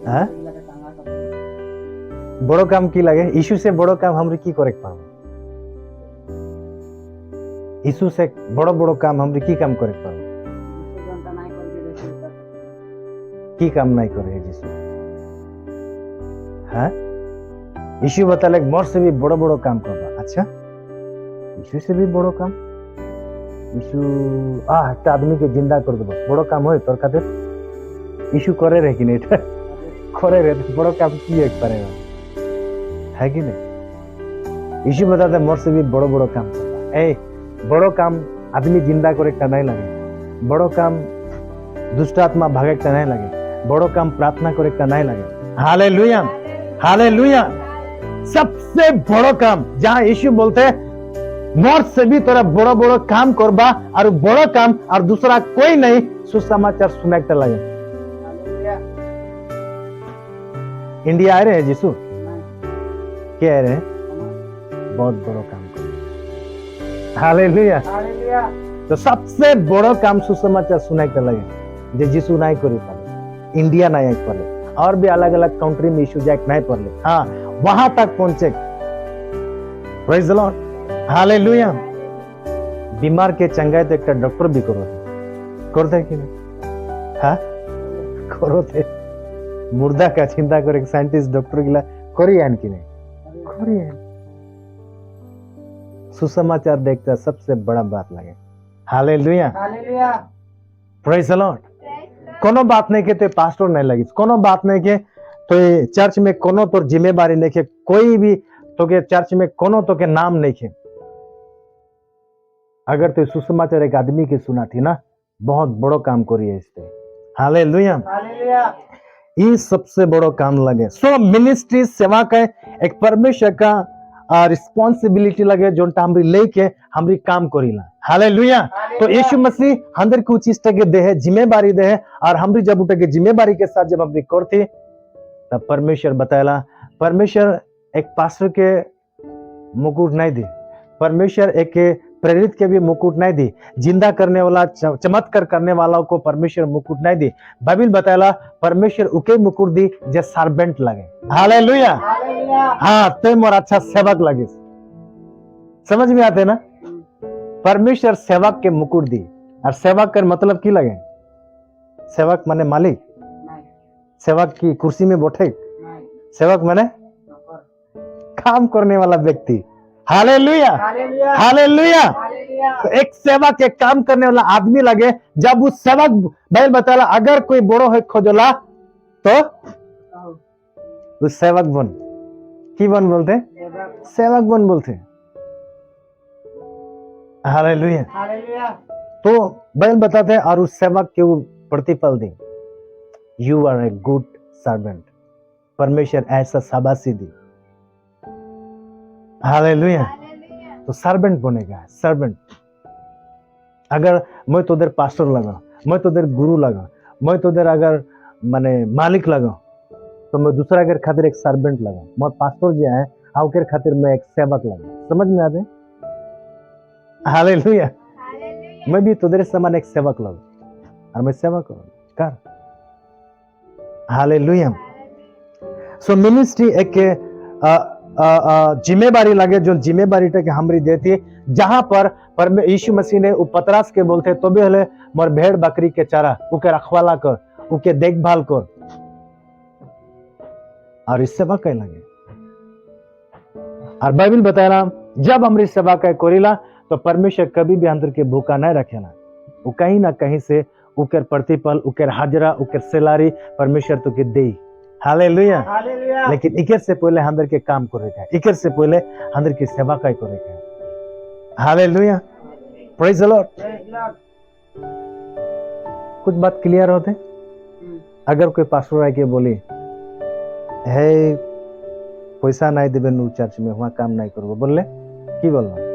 A: हाँ? बड़ो काम की लगे? यीशु से बड़ो काम हमरे की करे पाबो? यीशु से बड़ो बड़ो काम हमरे की काम करे पाबो? की काम नहीं करे यीशु? हाँ? यीशु बताले मोर से भी बड़ो बड़ो काम करबा। अच्छा यीशु से भी बड़ो काम? यीशु एक आदमी के जिंदा कर देबो बड़ो काम होय तोर खातिर? यीशु करे रहे कि नहीं? करे रहे तो बड़ो काम की एक करेगा, है कि नहीं? यीशु बताते मोर से भी बड़ो बड़ो काम करबा। ए बड़ो काम आदमी जिंदा करे का नहीं लगे, बड़ो काम दुष्ट आत्मा भागे का नहीं लगे, बड़ो काम प्रार्थना करे का नहीं लगे। हालेलुया। हालेलुया। सबसे बड़ो काम जहां यीशु बोलते हैं मोर से भी तोरा बड़ो बड़ो काम करबा और बड़ो काम और दूसरा कोई नहीं सुसमाचार सुनाते लगे। इंडिया आ रहे हैं यीशु क्या आ रहे हैं? बहुत बड़ो काम कर। हालेलुया। तो सबसे बड़ो काम सुसमाचार सुनाते लगे जे यीशु नहीं करी पाले, इंडिया नहीं पाले, और भी अलग अलग कंट्री में यीशु जाके नहीं पढ़ले, हाँ वहां तक पहुंचे। Praise the Lord. हालेलुया। बीमार के चंगाई तो एक डॉक्टर भी करो करते कि नहीं? हाँ करो थे मुर्दा का चिंता करे साइंटिस्ट डॉक्टर गिला करिए कि नहीं करिए सुसमाचार देखता सबसे बड़ा बात लगे hallelujah
B: hallelujah
A: praise the Lord कोनो बात नहीं के ते पास्टर नहीं लगी कोनो बात नहीं के तो ये चर्च में कोनो तो जिम्मेदारी नहीं के कोई भी तो के चर्च में कोनो तो के नाम नहीं के अगर तो सुसमाचार एक आदमी की सुना थी ना बहुत बड़ो काम करिए इससे हालेलुया
B: हालेलुया
A: ये सबसे बड़ो काम लगे सो मिनिस्ट्री सेवा का एक परमेश्वर का रिस्पॉन्सिबिलिटी लगे जो हमरी लेके हमरी काम करीला हालेलुया तो यीशु मसीह हमर को चीज के दे है जिम्मेदारी दे है और हमरी जब उठे के जिम्मेदारी के साथ जब हमरी करती तब परमेश्वर बताएला परमेश्वर एक पास्टर के मुकुट नहीं दी परमेश्वर एक प्रेरित के भी मुकुट नहीं दी जिंदा करने वाला चमत्कार करने वाला को परमेश्वर मुकुट नहीं दी बाइबल बताएला परमेश्वर उके मुकुट दी जे सर्वेंट लगे हालेलुया हाँ ते मोर अच्छा सेवक लगे समझ में आते ना परमेश्वर सेवक के मुकुट दी और सेवक का मतलब की लगे सेवक माने मालिक सेवक की कुर्सी में बैठे सेवक माने काम करने वाला व्यक्ति हालेलुया हालेलुया तो एक सेवक के काम करने वाला आदमी लगे जब उस सेवक बैल बताला अगर कोई बड़ो है खोजला तो उस सेवक बन की बन बोलते सेवक बन बोलते हालेलुया तो बैल बताते हैं और उस सेवक के वो प्रतिफल दी you are a good servant परमेश्वर ऐसा शाबाशी दी हालेलुया तो सर्वेंट बनेगा सर्वेंट अगर मैं तो उधर पास्टर लगा मैं तो उधर गुरु लगा मैं तो उधर अगर माने मालिक लगा तो मैं दूसरा के खातिर एक सर्वेंट लगा मैं पास्टर जो है आउकर खातिर मैं एक सेवक लगा समझ में आते हालेलुया मैं भी तुझे समान एक सेवक लगा और मैं सेवा करूँ कर हालेलुया सो मिनिस्ट्री एक जिम्मेदारी लगे जो जिम्मेदारी के हमरी देती है जहां पर यीशु मसीह ने पतरस के बोलते तो भी हले मोर भेड़ बकरी के चारा उके रखवाला कर उके देखभाल कर और इस सेवा कह लगे और बाइबल बताया जब हमरी सेवा कह कोरिला तो परमेश्वर कभी भी अंदर के भूखा नहीं रखेला वो कहीं ना कहीं से उकर प्रतिफल उकर हाजरा उकर सैलरी परमेश्वर तो के दे हालेलुया लेकिन इकर से पहले अंदर के काम करेगा इकर से पहले अंदर की सेवा का करेगा हालेलुया प्रेज द लॉर्ड कुछ बात क्लियर होते अगर कोई पास्टर आके बोली है पैसा नहीं देबे नु चर्च में वहां काम नहीं करबो बोलले की बोलना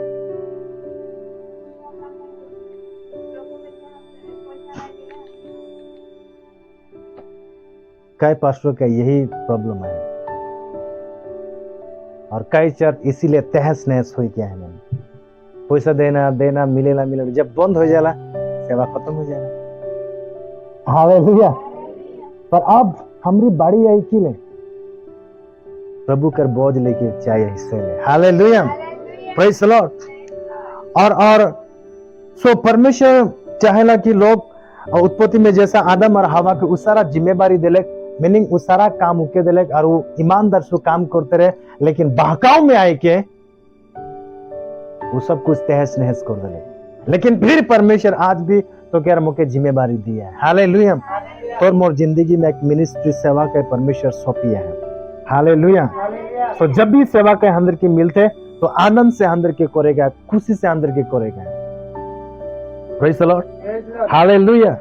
A: कई पास्टरों का यही प्रॉब्लम है और कई चर्च इसीलिए तहस नहस हो गया है मैंने पैसा देना देना मिलेला मिलेला जब बंद हो जाला सेवा खत्म हो जाएगा हालेलुया पर अब हमारी बाड़ी आई कि ले प्रभु कर बोझ लेके चाहिए हिस्से ले हालेलुया प्रेज द लॉर्ड और सो परमेश्वर चाहेला कि लोग उत्पत्ति में जैसा आदम और हवा के उस सारा जिम्मेदारी देले मीनिंग उस सारा काम उके दिले और वो ईमानदार से काम करते रहे लेकिन बहकाव में आए के वो सब कुछ तहस नहस कर दिले लेकिन फिर परमेश्वर आज भी तो क्या मुके जिम्मेदारी दी है हालेलुया तो मोर जिंदगी में एक मिनिस्ट्री सेवा के परमेश्वर सौंपी है हालेलुया तो जब भी सेवा के अंदर के मिलते तो आनंद से अंदर के करेगा खुशी से अंदर के करेगा प्रेज द लॉर्ड हालेलुया